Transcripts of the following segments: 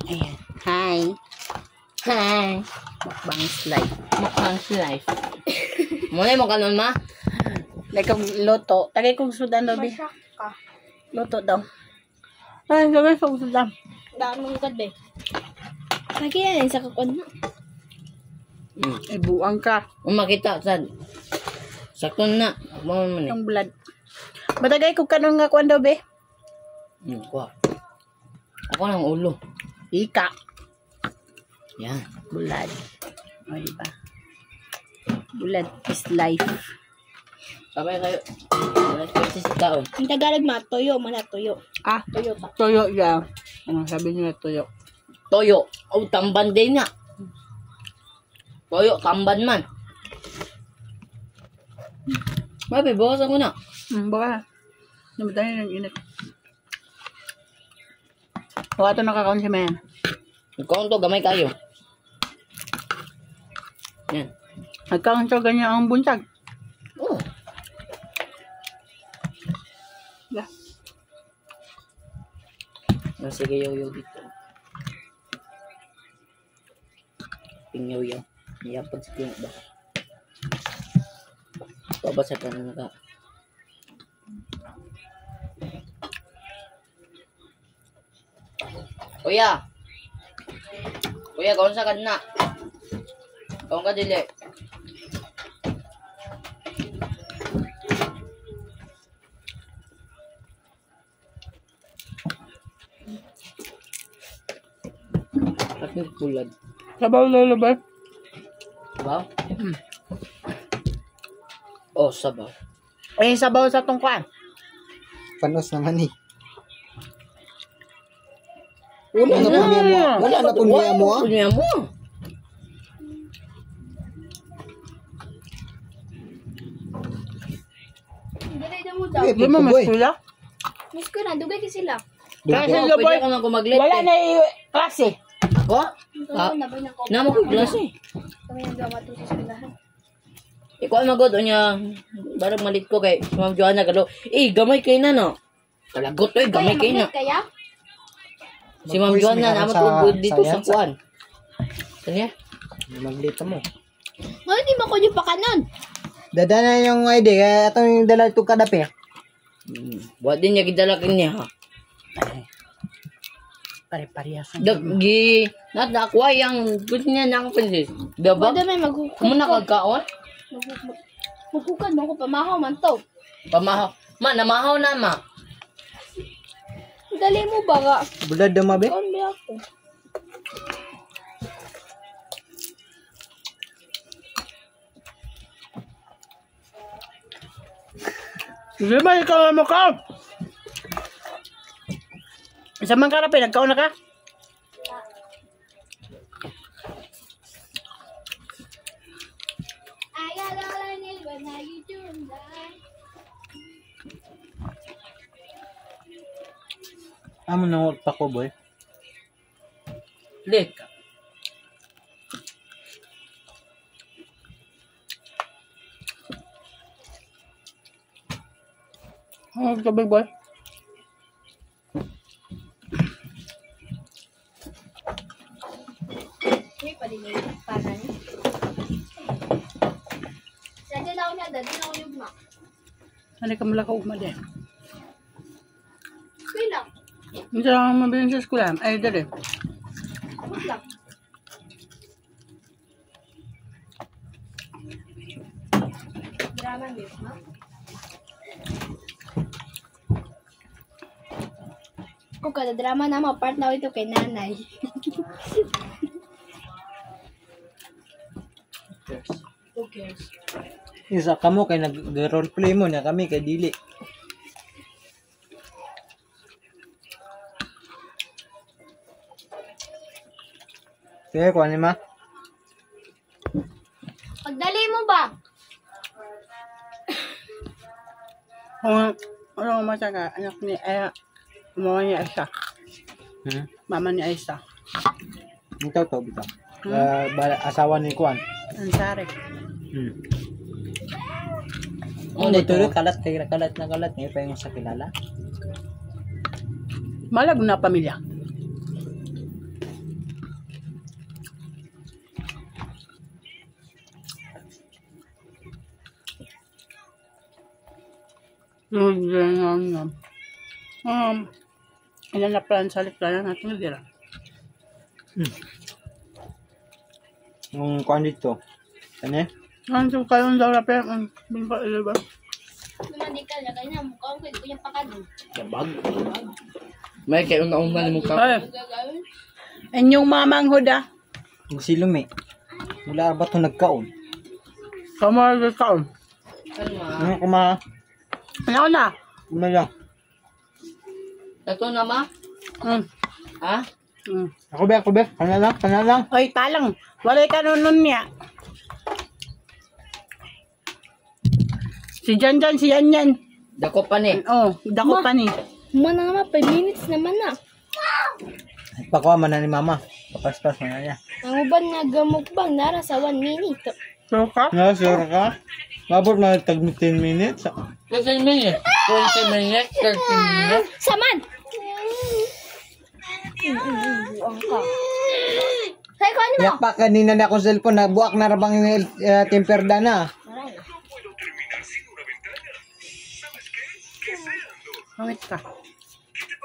Ayan. Hi. Hi. Mukbang's life. Mukbang's life. Muna mo kanon ma? Like kong loto. Tagay kong sudan dobi. Masyak ka. Loto daw. Ay, tagay kong sudan. Daming gabi. Lagi yan sa kakon na. Ay, buang ka. Kung makita sad. Sakto na. Mo man ni. Ang blood. Matagay kong kanong nga kwan daw, be. Kuha. Ako ng ulo. Ika. Yan. Blood. O, diba? Blood is life. Sabay kayo. Respect sa tao. Ang Tagalog ma, toyo, mana toyo. Ah, Toyo ta. tuyo yan. Sabi niyo na tuyo. Toyo. O tamban din nga. Toyo, tamban man. Babe, bawasan ko na. Baka. Namatay na ng init. Huwag ito nakakaon si Mayan. Ikaw to, gamay kayo. Yan. Nagkaon siya ganyan ang buntag. Oh. Yeah. Sige, yaw-yaw dito. Pingyaw-yaw. Iyapag sa tingin ba? Pabasa ka na naka. Kuya! Kuya, kaon sa kadna? Kaon ka dili? Kapit bulad. Sabaw lolo ba? Sabaw? Oh, sabaw. Ay, sabaw sa tungkuan. Panos naman eh. Wala na po niya mo. Wala na po niya mo. Punya mo. Dugay na mo daw. Okay. Di mo Boy. masula? Miss ko na, dugay ka sila. Kasi Oh, loboy, pwede ka man kumaglit. wala na klase. Ako? Toyo na ba na ko? Namo ko klase. Kami ang drama to sa eskwelahan. Ikaw magod o niya. Barang malit ko kay Ma'am Joanna galo. Gamay kay na no. Talagot to gamay kay na. Kaya? Si Ma'am Mag-quiz Joanna may naman sa tugod dito sa science. kuan. Kanya? Maglita mo. Ngayon di mo ko yung pakanon. Dada na yung ID. Kaya itong dala itong kadapi. Buat din niya gidala kanya ha. Pare-parehas. Dagi. Nat na ako yang gusto niya na ako pansis. Diba? Wala may maghuhukan. Kung nakagkaon? Maghuhukan mo ko pamahaw man to. Pamahaw. Ma, namahaw na ma. Dali mo ba ka? Bulad daw mabe. Kaon ba ako? Hindi ba ikaw ang mukha? Isa man ka na, pinagkaon na ka? Amo na pa ko boy. Lik. Oh, sabi boy. Hindi pa din yung panan. Sadya daw niya, dali na ko yung mak. Ano ka mula ka umali? Wala. Hindi lang mabilis sa eskwela. Ay, dali. Wala. Drama niyo, ma? Kung kada drama na part na ito kay nanay. Who cares? Isa ka mo kay nag-roleplay mo na kami kay dili. Sige, kuha ni ma. Pagdali mo ba? Ano ang mata ka? Anak ni Aya. Mama ni Aisa. Mama ni Aisa. Ito to, bitaw. Asawa ni Kuan. Ang sari. Oh, dito kalat kay kalat na kalat ngayon pa yung sa kilala. Malag na pamilya. Ilan na plan sa liklayan natin na dira. Yung kuhan dito. Ano eh? Ano kayo daw na pero ba? Naman di ka, lagay na. Mukhang ko yung pakado. Bag. May kayo na ni mo ka. Ay, Gagawin. inyong mamang huda. Yung silom eh. Mula ba ito nagkaon? Kamar ka kaon. Ano ma? Ano kuma? Ano na? Ano lang? Ito na ma? Ha? Ako be. Kana lang. Oy, talang. Walay ka nun niya. Si Jan, si Yan. Dako pa ni. Oh, dako pa ni. Mana naman, 5 minutes naman na. Pakuha man na ni mama. Papaspas man na niya. Ang uban nga gamukbang nara sa 1 minute. So ka? No, sure ka? Mabot na tag 10 minutes. 15 minutes. 20 minutes. 30 minutes. Saman! Buang ka. Say ko ano mo? Yak pa kanina na akong cellphone na buwak na rabang yung temperda na. Pangit ka.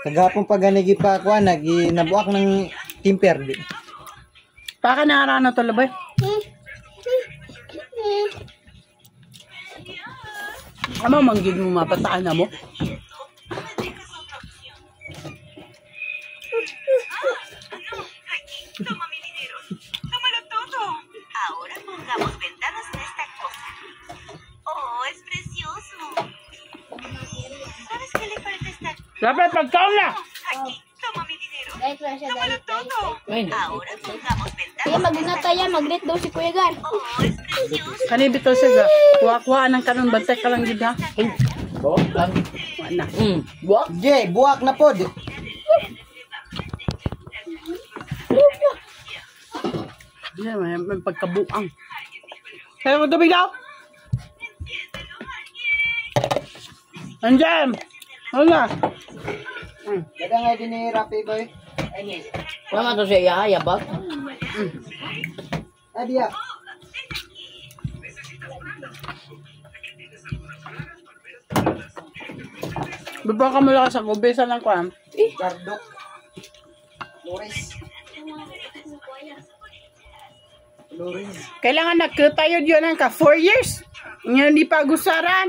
Kagapong paganigi pa ako nabuak ng temper. Baka naarano to labay. Ama manggid mo mapataan na mo. Tómalo todo. Ahora pongamos ventanas en esta cosa. Oh, es precioso. ¿Sabes qué le falta a esta? Dapat pagkaon na! Aquí, toma mi dinero. Dahil ko na siya, Tómalo todo. Ay, Ahora pongamos Kaya ventanas. mag-ingat tayo, mag-rate daw si Kuya Gar. Oh, es precioso. Kanibito siya. Kuha-kuha ng kanon. Bantay ka lang gid ha. buwak lang. Wala. Buwak? Jay, buwak na pod. Yan, may pagkabuang. Kaya mo tubig daw? Andiyan! Wala. Kada nga din ni Rapi boy. Wala to siya ihaya ba? Adiya. Baba ka mula ka sa kubisa lang ko. Gardok. Loris. Kailangan nakita yun ang ka 4 years. Ngayon di pa gusaran.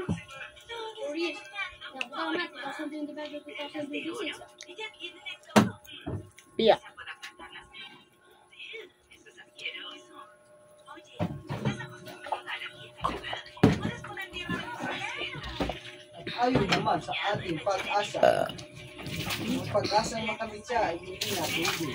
Piya. Ayun naman sa ating pag-asa. Yung pag-asa na makamit siya, hindi na pwede.